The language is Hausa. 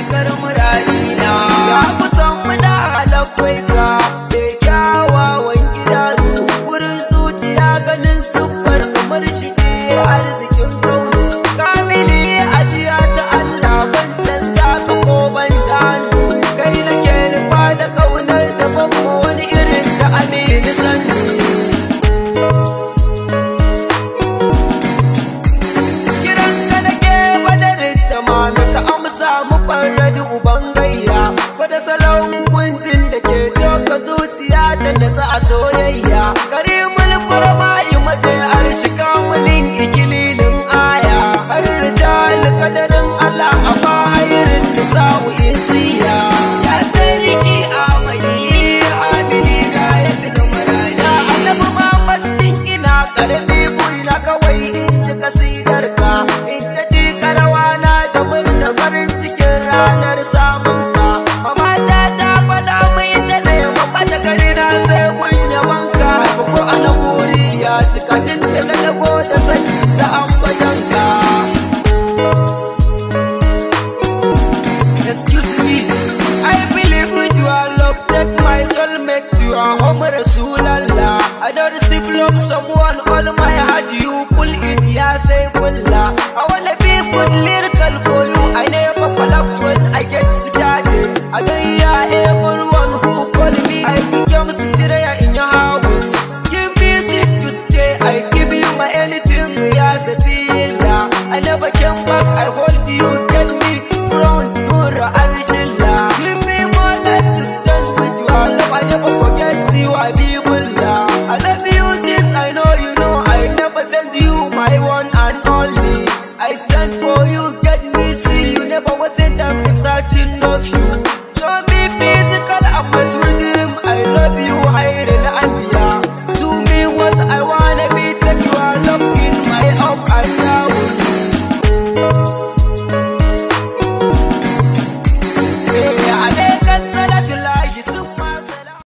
cikar muradina. Ya kusan muna halabbaika da kyawawan idanu, wurin zuciya ganin siffar kamar shi ke arzikin kaunu. Kamili ajiya ta Allah ban canza ka ko ban dano, kai nake nufa da ƙaunar da ban ma wani irin da amini sannu. Kiran ka nake badarin da mami ka amsa mu farradi uban gayya, wada salon kuntin da ke doka zuciya da natsa a soyayya. Karimul farmayi mace arshi kamulin ikililin aya, har rijal kadarin Allah a fa'irin da sa'u isiya. Ya sarki amani amini ga ya tuna maraya. Annabi Muhammad din ina karami burina kawai in ji kasidar ka, in ta ji karawana da murna farin cikin ranar samun ka. Mama ta faɗa mai da ne mama da gari na sai kun yaban ka. Ko anan buri ya cika din da na dago da sani da ambatan ka. Excuse me, I believe with your love that my soul make you a home Rasulallah. I don't receive love someone all my heart you pull it, ya say pulla. I wanna be good lyrical for you, I never collapse when I get started. I don't hear everyone who call me, I become Sitireya in your house. Give me seat to stay, I give you my anything, ya Safila. I never came back, I hold you, get me from Nura Arshillah. Give me more life to stand with you, I love, I never forget you, I be Mullah. I love you since I know you know, I never change you, my one and only. I stand for you, get me, see you, never wasn't I'm searching of you.